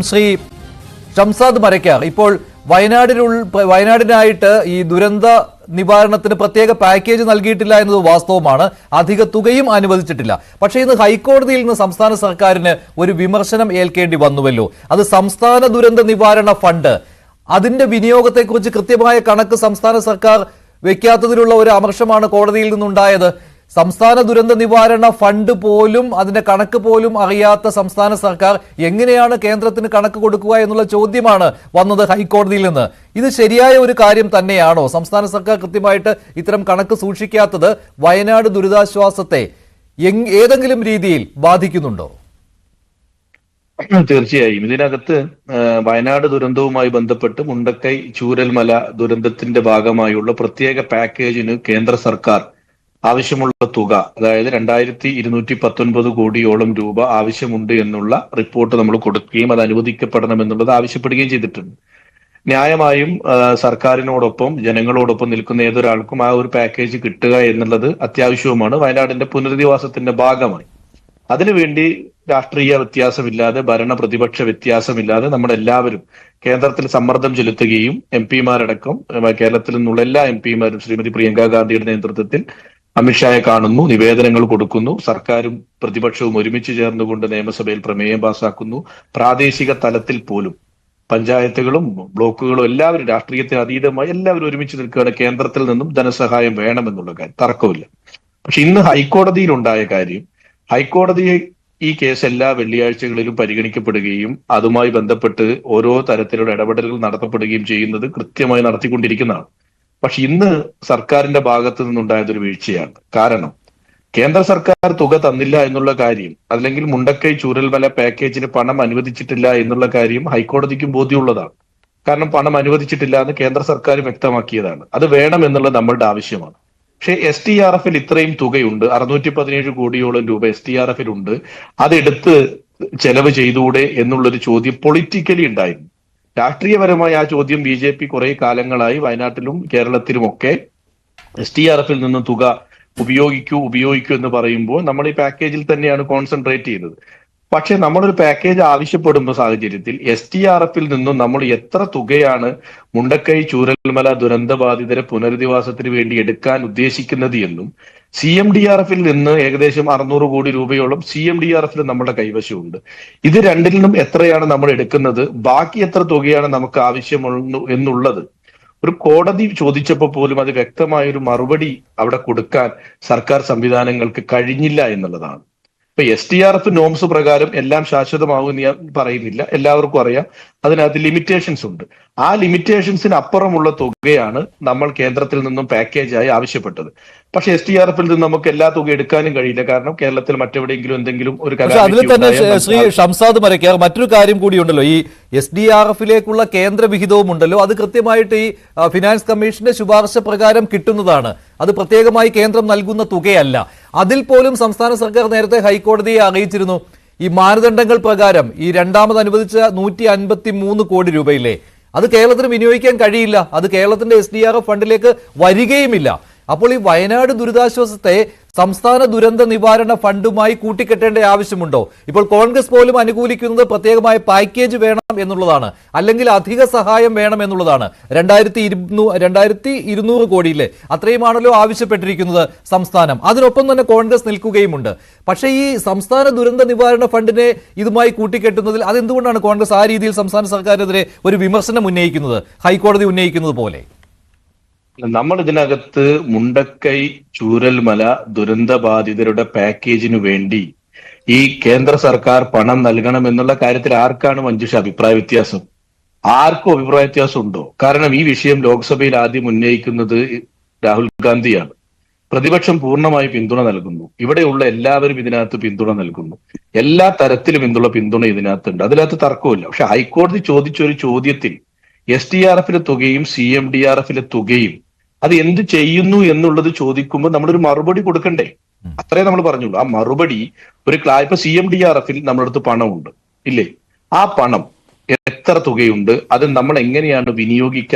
ശ്രീ ഷംസാദ് മരക്കാർ, ഇപ്പോൾ വയനാടിനായിട്ട് ഈ ദുരന്ത നിവാരണത്തിന് പ്രത്യേക പാക്കേജ് നൽകിയിട്ടില്ല എന്നത് വാസ്തവമാണ്. അധിക തുകയും അനുവദിച്ചിട്ടില്ല. പക്ഷേ ഇന്ന് ഹൈക്കോടതിയിൽ നിന്ന് സംസ്ഥാന സർക്കാരിന് ഒരു വിമർശനം ഏൽക്കേണ്ടി വന്നുവല്ലോ. അത് സംസ്ഥാന ദുരന്ത നിവാരണ ഫണ്ട്, അതിന്റെ വിനിയോഗത്തെക്കുറിച്ച് കൃത്യമായ കണക്ക് സംസ്ഥാന സർക്കാർ വെക്കാത്തതിലുള്ള ഒരു അമർഷമാണ് കോടതിയിൽ നിന്നുണ്ടായത്. സംസ്ഥാന ദുരന്ത നിവാരണ ഫണ്ട് പോലും, അതിന്റെ കണക്ക് പോലും അറിയാത്ത സംസ്ഥാന സർക്കാർ എങ്ങനെയാണ് കേന്ദ്രത്തിന് കണക്ക് കൊടുക്കുക എന്നുള്ള ചോദ്യമാണ് വന്നത് ഹൈക്കോടതിയിൽ നിന്ന്. ഇത് ശരിയായ ഒരു കാര്യം തന്നെയാണോ? സംസ്ഥാന സർക്കാർ കൃത്യമായിട്ട് ഇത്തരം കണക്ക് സൂക്ഷിക്കാത്തത് വയനാട് ദുരിതാശ്വാസത്തെ ഏതെങ്കിലും രീതിയിൽ ബാധിക്കുന്നുണ്ടോ? തീർച്ചയായും ഇതിനകത്ത് വയനാട് ദുരന്തവുമായി ബന്ധപ്പെട്ട് മുണ്ടക്കൈ ചൂരൽമല ദുരന്തത്തിന്റെ ഭാഗമായുള്ള പ്രത്യേക പാക്കേജിന് കേന്ദ്ര സർക്കാർ ആവശ്യമുള്ള തുക, അതായത് 2219 കോടിയോളം രൂപ ആവശ്യമുണ്ട് എന്നുള്ള റിപ്പോർട്ട് നമ്മൾ കൊടുക്കുകയും അത് അനുവദിക്കപ്പെടണം എന്നുള്ളത് ആവശ്യപ്പെടുകയും ചെയ്തിട്ടുണ്ട്. ന്യായമായും സർക്കാരിനോടൊപ്പം ജനങ്ങളോടൊപ്പം നിൽക്കുന്ന ഏതൊരാൾക്കും ആ ഒരു പാക്കേജ് കിട്ടുക എന്നുള്ളത് അത്യാവശ്യവുമാണ്. വയനാടിന്റെ പുനരധിവാസത്തിന്റെ ഭാഗമായി അതിനുവേണ്ടി രാഷ്ട്രീയ വ്യത്യാസമില്ലാതെ, ഭരണ പ്രതിപക്ഷ വ്യത്യാസമില്ലാതെ നമ്മളെല്ലാവരും കേന്ദ്രത്തിൽ സമ്മർദ്ദം ചെലുത്തുകയും എംപിമാരടക്കം കേരളത്തിൽ നിന്നുള്ള എല്ലാ എംപിമാരും ശ്രീമതി പ്രിയങ്ക ഗാന്ധിയുടെ നേതൃത്വത്തിൽ അമിത്ഷായെ കാണുന്നു, നിവേദനങ്ങൾ കൊടുക്കുന്നു. സർക്കാരും പ്രതിപക്ഷവും ഒരുമിച്ച് ചേർന്നുകൊണ്ട് നിയമസഭയിൽ പ്രമേയം പാസാക്കുന്നു. പ്രാദേശിക തലത്തിൽ പോലും പഞ്ചായത്തുകളും ബ്ലോക്കുകളും എല്ലാവരും രാഷ്ട്രീയത്തിന് അതീതമായി എല്ലാവരും ഒരുമിച്ച് നിൽക്കുകയാണ്. കേന്ദ്രത്തിൽ നിന്നും ധനസഹായം വേണമെന്നുള്ള കാര്യം തർക്കമില്ല. പക്ഷെ ഇന്ന് ഹൈക്കോടതിയിൽ ഉണ്ടായ കാര്യം, ഹൈക്കോടതി ഈ കേസ് എല്ലാ വെള്ളിയാഴ്ചകളിലും പരിഗണിക്കപ്പെടുകയും അതുമായി ബന്ധപ്പെട്ട് ഓരോ തരത്തിലുള്ള ഇടപെടലുകൾ നടത്തപ്പെടുകയും ചെയ്യുന്നത് കൃത്യമായി നടത്തിക്കൊണ്ടിരിക്കുന്നതാണ്. പക്ഷെ ഇന്ന് സർക്കാരിന്റെ ഭാഗത്ത് നിന്നുണ്ടായതൊരു വീഴ്ചയാണ്. കാരണം കേന്ദ്ര സർക്കാർ തുക തന്നില്ല എന്നുള്ള കാര്യം, അല്ലെങ്കിൽ മുണ്ടക്കൈ ചൂരൽമല പാക്കേജിന് പണം അനുവദിച്ചിട്ടില്ല എന്നുള്ള കാര്യം ഹൈക്കോടതിക്കും ബോധ്യമുള്ളതാണ്. കാരണം പണം അനുവദിച്ചിട്ടില്ല എന്ന് കേന്ദ്ര സർക്കാർ വ്യക്തമാക്കിയതാണ്. അത് വേണം എന്നുള്ളത് നമ്മളുടെ ആവശ്യമാണ്. പക്ഷേ STRF ഇത്രയും തുകയുണ്ട്, 617 കോടിയോളം രൂപ STRF ഉണ്ട്, അതെടുത്ത് ചെലവ് ചെയ്തുകൂടെ എന്നുള്ളൊരു ചോദ്യം പൊളിറ്റിക്കലി ഉണ്ടായിരുന്നു. രാഷ്ട്രീയപരമായ ആ ചോദ്യം BJP കുറെ കാലങ്ങളായി വയനാട്ടിലും കേരളത്തിലുമൊക്കെ STRF നിന്നും തുക ഉപയോഗിക്കൂ എന്ന് പറയുമ്പോൾ നമ്മൾ ഈ പാക്കേജിൽ തന്നെയാണ് കോൺസെൻട്രേറ്റ് ചെയ്യുന്നത്. പക്ഷെ നമ്മളൊരു പാക്കേജ് ആവശ്യപ്പെടുന്ന സാഹചര്യത്തിൽ STRF നിന്നും നമ്മൾ എത്ര തുകയാണ് മുണ്ടക്കൈ ചൂരൽമല ദുരന്തബാധിതരെ പുനരധിവാസത്തിന് വേണ്ടി എടുക്കാൻ ഉദ്ദേശിക്കുന്നത് എന്നും, CMDRF നിന്ന് ഏകദേശം 600 കോടി രൂപയോളം CMDRF നമ്മുടെ കൈവശമുണ്ട്. ഇത് രണ്ടിൽ നിന്നും എത്രയാണ് നമ്മൾ എടുക്കുന്നത്, ബാക്കി എത്ര തുകയാണ് നമുക്ക് ആവശ്യമുള്ളൂ എന്നുള്ളത് ഒരു കോടതി ചോദിച്ചപ്പോൾ പോലും അത് വ്യക്തമായൊരു മറുപടി അവിടെ കൊടുക്കാൻ സർക്കാർ സംവിധാനങ്ങൾക്ക് കഴിഞ്ഞില്ല എന്നുള്ളതാണ്. ഇപ്പൊ STRF നോംസ് പ്രകാരം എല്ലാം ശാശ്വതമാകുമെന്ന് ഞാൻ പറയുന്നില്ല, എല്ലാവർക്കും അറിയാം അതിനകത്ത് ലിമിറ്റേഷൻസ് ഉണ്ട്. ആ ലിമിറ്റേഷൻസിന് അപ്പുറമുള്ള തുകയാണ് നമ്മൾ കേന്ദ്രത്തിൽ നിന്നും പാക്കേജായി ആവശ്യപ്പെട്ടത്. പക്ഷെ STRF നിന്ന് നമുക്ക് എല്ലാ തുക എടുക്കാനും കഴിയില്ല. കാരണം കേരളത്തിൽ മറ്റെവിടെയെങ്കിലും എന്തെങ്കിലും ഒരു അതിൽ തന്നെ ശ്രീ ഷംസാദ് മരക്കാർ, മറ്റൊരു കാര്യം കൂടിയുണ്ടല്ലോ, ഈ SDRF കേന്ദ്ര വിഹിതവും ഉണ്ടല്ലോ. അത് കൃത്യമായിട്ട് ഈ ഫിനാൻസ് കമ്മീഷന്റെ ശുപാർശ പ്രകാരം കിട്ടുന്നതാണ്. അത് പ്രത്യേകമായി കേന്ദ്രം നൽകുന്ന തുകയല്ല. അതിൽ പോലും സംസ്ഥാന സർക്കാർ നേരത്തെ ഹൈക്കോടതിയെ അറിയിച്ചിരുന്നു, ഈ മാനദണ്ഡങ്ങൾ പ്രകാരം ഈ രണ്ടാമത് അനുവദിച്ച 153 കോടി രൂപയില്ലേ, അത് കേരളത്തിന് വിനിയോഗിക്കാൻ കഴിയില്ല. അത് കേരളത്തിന്റെ SDRF ഫണ്ടിലേക്ക് വരികയുമില്ല. അപ്പോൾ ഈ വയനാട് ദുരിതാശ്വാസത്തെ സംസ്ഥാന ദുരന്ത നിവാരണ ഫണ്ടുമായി കൂട്ടിക്കെട്ടേണ്ട ആവശ്യമുണ്ടോ? ഇപ്പോൾ കോൺഗ്രസ് പോലും അനുകൂലിക്കുന്നത് പ്രത്യേകമായ പാക്കേജ് വേണം എന്നുള്ളതാണ്, അല്ലെങ്കിൽ അധിക സഹായം വേണം എന്നുള്ളതാണ്. 2200 കോടിയില്ലേ, അത്രയുമാണല്ലോ ആവശ്യപ്പെട്ടിരിക്കുന്നത് സംസ്ഥാനം. അതിനൊപ്പം തന്നെ കോൺഗ്രസ് നിൽക്കുകയുമുണ്ട്. പക്ഷേ ഈ സംസ്ഥാന ദുരന്ത നിവാരണ ഫണ്ടിനെ ഇതുമായി കൂട്ടിക്കെട്ടുന്നതിൽ അതെന്തുകൊണ്ടാണ് കോൺഗ്രസ് ആ രീതിയിൽ സംസ്ഥാന സർക്കാരിനെതിരെ ഒരു വിമർശനം ഉന്നയിക്കുന്നത്, ഹൈക്കോടതി ഉന്നയിക്കുന്നത് പോലെ? നമ്മൾ ഇതിനകത്ത് മുണ്ടക്കൈ ചൂരൽമല ദുരന്തബാധിതരുടെ പാക്കേജിനു വേണ്ടി ഈ കേന്ദ്ര സർക്കാർ പണം നൽകണം എന്നുള്ള കാര്യത്തിൽ ആർക്കാണ് മഞ്ജുഷ അഭിപ്രായ വ്യത്യാസം? ആർക്കും അഭിപ്രായ വ്യത്യാസം ഉണ്ടോ? കാരണം ഈ വിഷയം ലോക്സഭയിൽ ആദ്യം ഉന്നയിക്കുന്നത് രാഹുൽ ഗാന്ധിയാണ്. പ്രതിപക്ഷം പൂർണ്ണമായി പിന്തുണ നൽകുന്നു. ഇവിടെയുള്ള എല്ലാവരും ഇതിനകത്ത് പിന്തുണ നൽകുന്നു. എല്ലാ തരത്തിലും ഇന്നുള്ള പിന്തുണ ഇതിനകത്തുണ്ട്, അതിനകത്ത് തർക്കമില്ല. പക്ഷെ ഹൈക്കോടതി ചോദിച്ചൊരു ചോദ്യത്തിൽ STRF തുകയും CMDRF തുകയും അത് എന്ത് ചെയ്യുന്നു എന്നുള്ളത് ചോദിക്കുമ്പോൾ നമ്മളൊരു മറുപടി കൊടുക്കണ്ടേ? അത്രേ നമ്മൾ പറഞ്ഞുള്ളൂ. ആ മറുപടി ഇപ്പൊ CMDRF നമ്മുടെ അടുത്ത് പണമുണ്ട് ഇല്ലേ, ആ പണം എത്ര തുകയുണ്ട്, അത് നമ്മൾ എങ്ങനെയാണ് വിനിയോഗിക്കാൻ